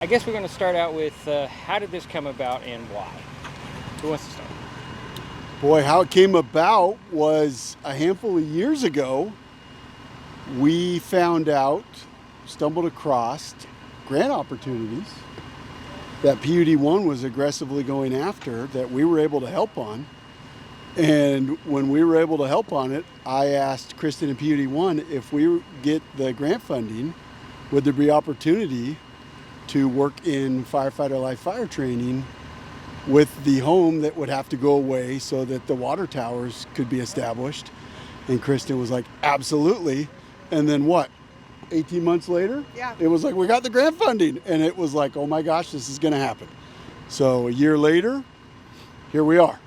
I guess we're going to start out with how did this come about and why? Who wants to start? Boy, how it came about was a handful of years ago. We found out, stumbled across grant opportunities that PUD1 was aggressively going after that we were able to help on. And when we were able to help on it, I asked Kristen and PUD1 if we get the grant funding, would there be opportunity to work in firefighter live fire training with the home that would have to go away so that the water towers could be established. And Kristen was like, absolutely. And then what? 18 months later, Yeah. it was like, we got the grant funding. And it was like, oh my gosh, this is going to happen. So a year later, here we are.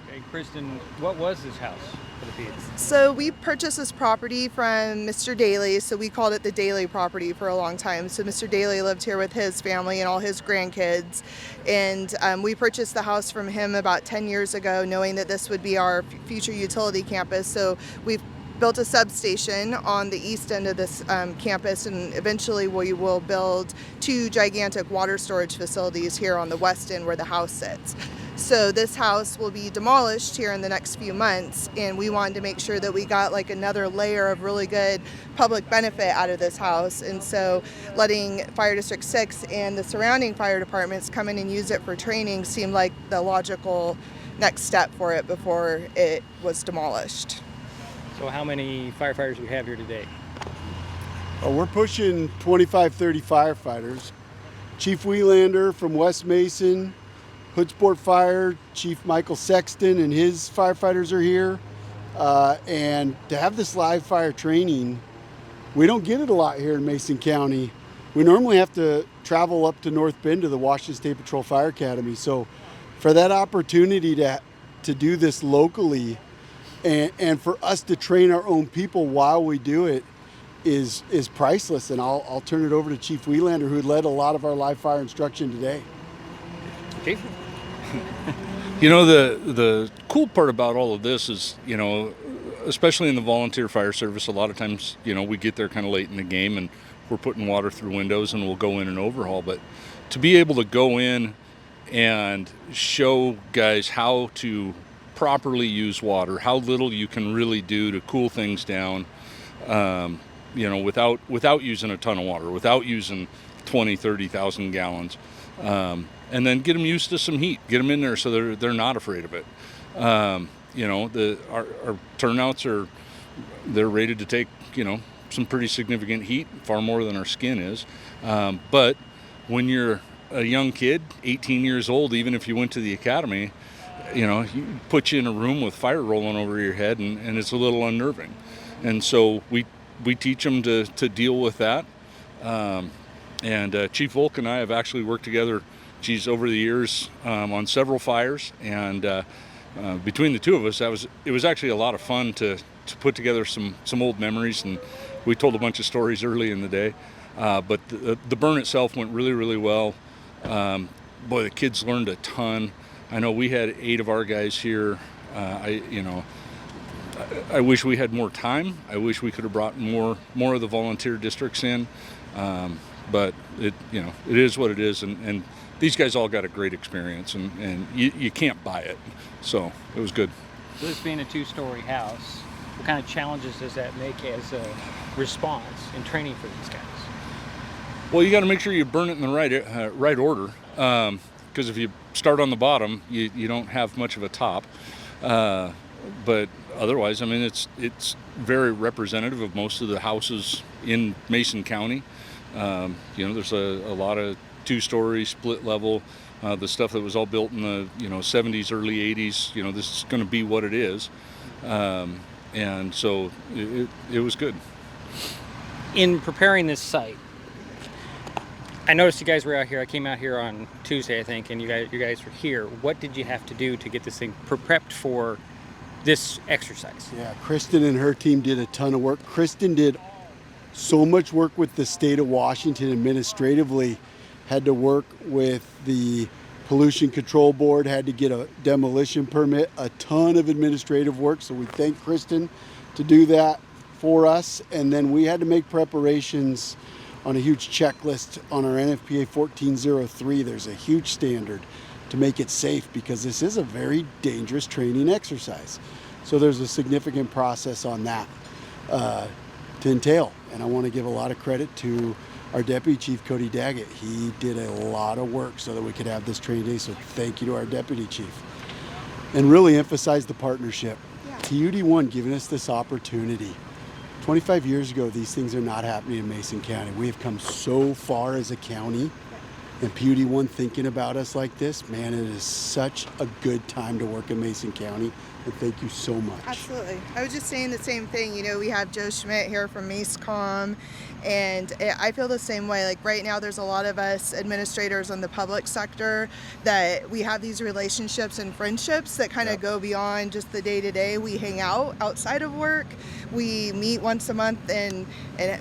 Okay, Kristen, what was this house for the Peds? So we purchased this property from Mr. Daly. So we called it the Daly property for a long time. So Mr. Daly lived here with his family and all his grandkids. And we purchased the house from him about 10 years ago, knowing that this would be our future utility campus. So we've built a substation on the east end of this campus, and eventually we will build 2 gigantic water storage facilities here on the west end where the house sits. So this house will be demolished here in the next few months, and we wanted to make sure that we got like another layer of really good public benefit out of this house. And so letting Fire District 6 and the surrounding fire departments come in and use it for training seemed like the logical next step for it before it was demolished. So how many firefighters do we have here today? We're pushing 25, 30 firefighters. Chief Wheelander from West Mason, Hoodsport Fire, Chief Michael Sexton and his firefighters are here. And to have this live fire training, we don't get it a lot here in Mason County. We normally have to travel up to North Bend to the Washington State Patrol Fire Academy. So for that opportunity to do this locally and for us to train our own people while we do it is priceless. And I'll turn it over to Chief Wheelander, who led a lot of our live fire instruction today. Chief? You know, the cool part about all of this is, you know, especially in the volunteer fire service, a lot of times, you know, we get there kind of late in the game and we're putting water through windows and we'll go in and overhaul. But to be able to go in and show guys how to properly use water, how little you can really do to cool things down, you know, without using a ton of water, without using 20, 30,000 gallons. And then get them used to some heat, get them in there so they're not afraid of it. You know, our turnouts they're rated to take, you know, some pretty significant heat, far more than our skin is. But when you're a young kid, 18 years old, even if you went to the academy, you know, you put you in a room with fire rolling over your head and it's a little unnerving. And so we teach them to deal with that. And Chief Volk and I have actually worked together over the years on several fires, and between the two of us, it was actually a lot of fun to put together some old memories, and we told a bunch of stories early in the day. But the burn itself went really, really well. Boy, the kids learned a ton. I know we had 8 of our guys here. I wish we had more time. I wish we could have brought more of the volunteer districts in. But it is what it is, and these guys all got a great experience, and you can't buy it. So it was good. So this being a 2-story house, what kind of challenges does that make as a response in training for these guys? Well, you got to make sure you burn it in the right order, because if you start on the bottom, you don't have much of a top. But otherwise, I mean, it's very representative of most of the houses in Mason County. You know, there's a lot of 2-story split level, the stuff that was all built in the 70s, early 80s. You know, this is going to be what it is, and so it was good. In preparing this site, I noticed you guys were out here. I came out here on Tuesday, I think, and you guys were here. What did you have to do to get this thing prepped for this exercise? Yeah, Kristen and her team did a ton of work. Kristen did so much work with the state of Washington administratively, had to work with the Pollution Control Board, had to get a demolition permit, a ton of administrative work. So we thank Kristen to do that for us. And then we had to make preparations on a huge checklist on our NFPA 1403. There's a huge standard to make it safe, because this is a very dangerous training exercise. So there's a significant process on that to entail. And I want to give a lot of credit to our Deputy Chief, Cody Daggett. He did a lot of work so that we could have this training day. So thank you to our Deputy Chief. And really emphasize the partnership. Yeah. TUD1 giving us this opportunity. 25 years ago, these things are not happening in Mason County. We have come so far as a county, and PUD1 thinking about us like this, man, it is such a good time to work in Mason County, and thank you so much. Absolutely. I was just saying the same thing. You know, we have Joe Schmidt here from MaceCom, and I feel the same way. Like right now, there's a lot of us administrators in the public sector that we have these relationships and friendships that kind of go beyond just the day-to-day. We hang out outside of work. We meet once a month, and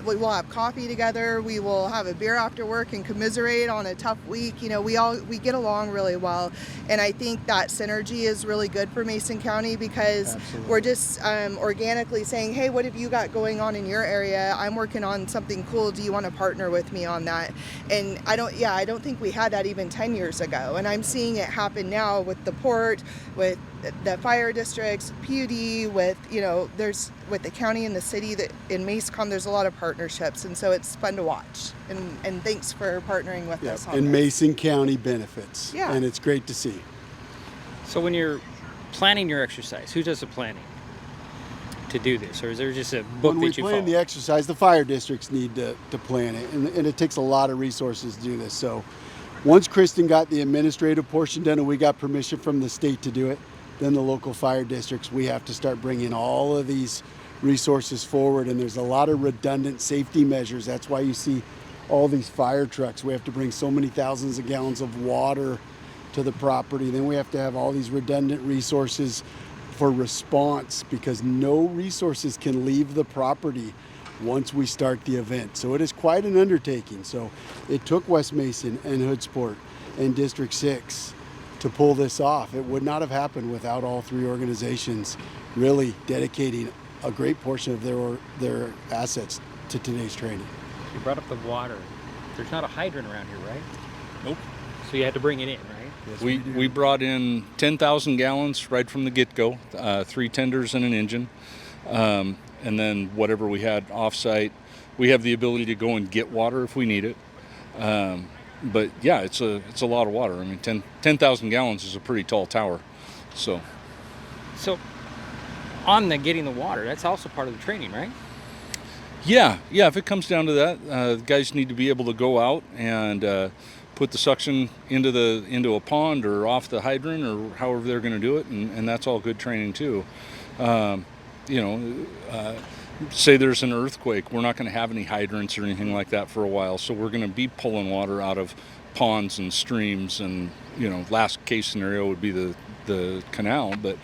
we will have coffee together. We will have a beer after work and commiserate on a tough week. You know, we get along really well, and I think that synergy is really good for Mason County, because Absolutely. we're just organically saying, hey, what have you got going on in your area? I'm working on something cool. Do you want to partner with me on that? And I don't think we had that even 10 years ago. And I'm seeing it happen now with the port, with the fire districts, PUD, with, you know, there's with the county and the city, that in MaceCom, there's a lot of partnerships. And so it's fun to watch. And thanks for partnering with us on And this. Mason County benefits. Yeah. And it's great to see. So when you're planning your exercise, who does the planning to do this, or is there just a book When we that you plan follow? the exercise, the fire districts need to plan it, and it takes a lot of resources to do this. So once Kristen got the administrative portion done and we got permission from the state to do it, then the local fire districts, we have to start bringing all of these resources forward, and there's a lot of redundant safety measures. That's why you see all these fire trucks. We have to bring so many thousands of gallons of water to the property. Then we have to have all these redundant resources for response, because no resources can leave the property once we start the event. So it is quite an undertaking. So it took West Mason and Hoodsport and District 6 to pull this off. It would not have happened without all three organizations really dedicating a great portion of their assets to today's training. You brought up the water. There's not a hydrant around here, right? Nope. So you had to bring it in, right? Yes, We brought in 10,000 gallons right from the get-go, 3 tenders and an engine, and then whatever we had off-site. We have the ability to go and get water if we need it. But yeah, it's a lot of water. I mean, 10,000 gallons is a pretty tall tower. So So on the getting the water, that's also part of the training, right? yeah, if it comes down to that, the guys need to be able to go out and put the suction into a pond or off the hydrant or however they're going to do it, and that's all good training too. Say there's an earthquake, we're not going to have any hydrants or anything like that for a while, so we're going to be pulling water out of ponds and streams, and last case scenario would be the canal. But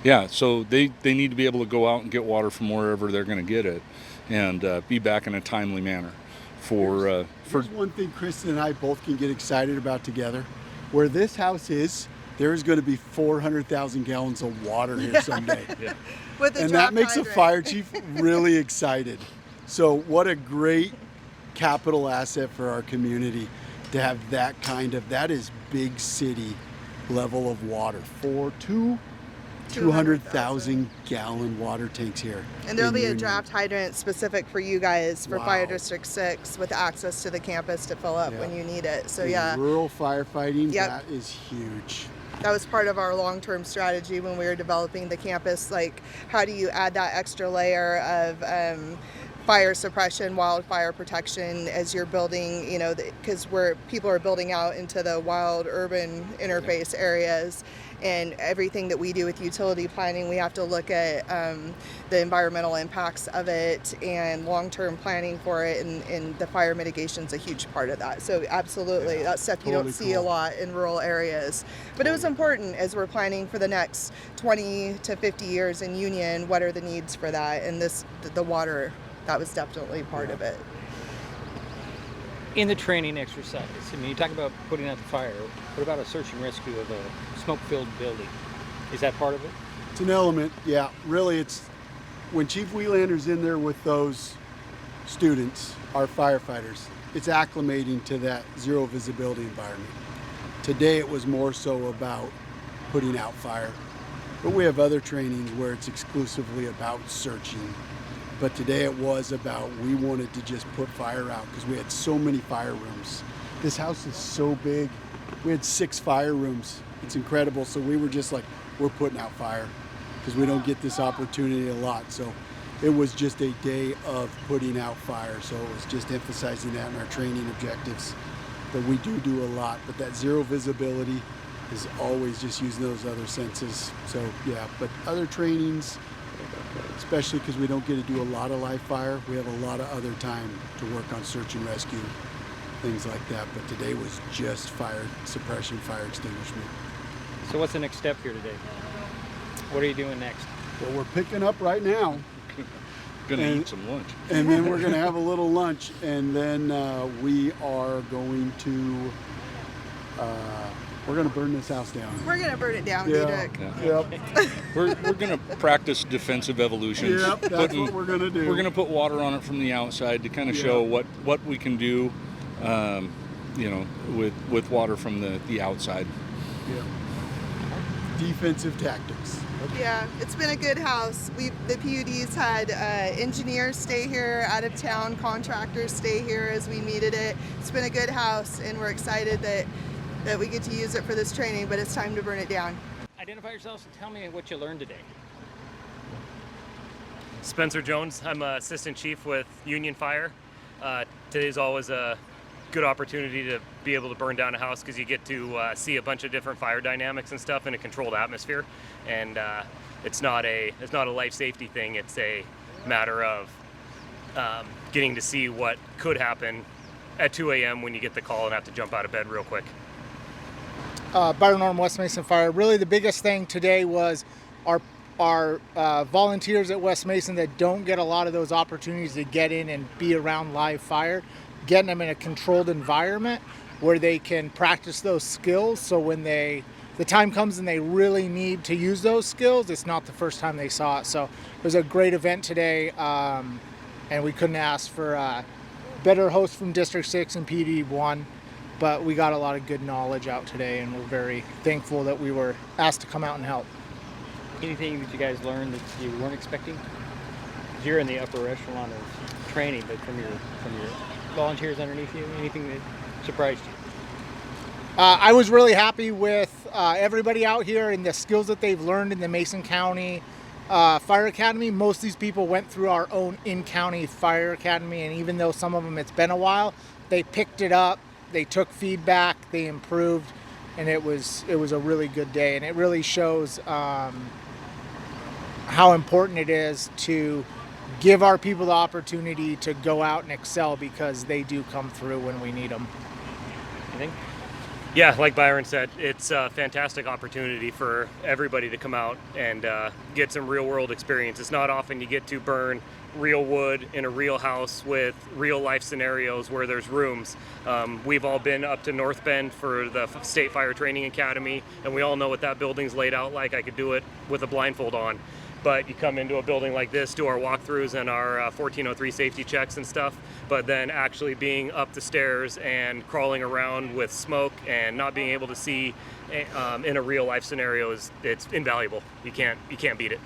yeah, so they need to be able to go out and get water from wherever they're going to get it, and be back in a timely manner. Here's one thing Kristen and I both can get excited about together. Where this house is, there is going to be 400,000 gallons of water here someday. With the And draft that makes a hydrant. fire chief really excited. So what a great capital asset for our community to have that is big city level of water. 200,000 gallon water tanks here. And there'll in be a Union. draft hydrant specific for you guys for Wow. Fire District 6 with access to the campus to fill up when you need it. So In yeah, rural firefighting, Yep. that is huge. that was part of our long-term strategy when we were developing the campus. Like, how do you add that extra layer of fire suppression, wildfire protection as you're building, because people are building out into the wild urban interface areas. And everything that we do with utility planning, we have to look at the environmental impacts of it and long-term planning for it, and the fire mitigation is a huge part of that. So absolutely, that's stuff you totally don't see a cool. lot in rural areas. But it was important as we're planning for the next 20 to 50 years in Union, what are the needs for that? And the water, that was definitely part of it. In the training exercise, I mean, you talk about putting out the fire. What about a search and rescue of a smoke-filled building? Is that part of it? It's an element, yeah. Really, it's when Chief Wheelander's in there with those students, our firefighters, it's acclimating to that zero visibility environment. Today it was more so about putting out fire, but we have other trainings where it's exclusively about searching. But today it was about, we wanted to just put fire out because we had so many fire rooms. This house is so big. We had 6 fire rooms. It's incredible. So we were just like, we're putting out fire because we don't get this opportunity a lot. So it was just a day of putting out fire. So it was just emphasizing that in our training objectives, that we do a lot, but that zero visibility is always just using those other senses. So yeah, but other trainings, especially because we don't get to do a lot of live fire, we have a lot of other time to work on search and rescue, things like that. But today was just fire suppression, fire extinguishment. So what's the next step here today? What are you doing next? Well, we're picking up right now, Gonna And- eat some lunch. and then we're gonna have a little lunch, and then we are going to we're gonna burn this house down. We're gonna burn it down, Yeah. Vidic. Yep. We're gonna practice defensive evolutions. Yep, that's what we're gonna do. We're gonna put water on it from the outside to kind of show what we can do, with water from the outside. Yeah. Defensive tactics. Yeah, it's been a good house. The PUD's had engineers stay here, out of town contractors stay here as we needed it. It's been a good house, and we're excited that we get to use it for this training, but it's time to burn it down. Identify yourselves and tell me what you learned today. Spencer Jones. I'm assistant chief with Union Fire. Today's always a good opportunity to be able to burn down a house because you get to see a bunch of different fire dynamics and stuff in a controlled atmosphere. And it's not a life safety thing. It's a matter of getting to see what could happen at 2 a.m. when you get the call and have to jump out of bed real quick. Byron Norm, West Mason Fire. Really the biggest thing today was our volunteers at West Mason that don't get a lot of those opportunities to get in and be around live fire, getting them in a controlled environment where they can practice those skills, so when the time comes and they really need to use those skills, it's not the first time they saw it. So it was a great event today, and we couldn't ask for a better host from District 6 and PD 1. But we got a lot of good knowledge out today, and we're very thankful that we were asked to come out and help. Anything that you guys learned that you weren't expecting? 'Cause you're in the upper echelon of training, but from your volunteers underneath you, anything that surprised you? I was really happy with everybody out here and the skills that they've learned in the Mason County Fire Academy. Most of these people went through our own in-county fire academy, and even though some of them it's been a while, they picked it up, they took feedback, they improved, and it was a really good day. And it really shows how important it is to give our people the opportunity to go out and excel, because they do come through when we need them. Anything? Yeah, like Byron said, it's a fantastic opportunity for everybody to come out and get some real world experience. It's not often you get to burn real wood in a real house with real life scenarios where there's rooms. We've all been up to North Bend for the State Fire Training Academy, and we all know what that building's laid out like. I could do it with a blindfold on. But you come into a building like this, do our walkthroughs and our 1403 safety checks and stuff, but then actually being up the stairs and crawling around with smoke and not being able to see in a real life scenario it's invaluable. You can't beat it.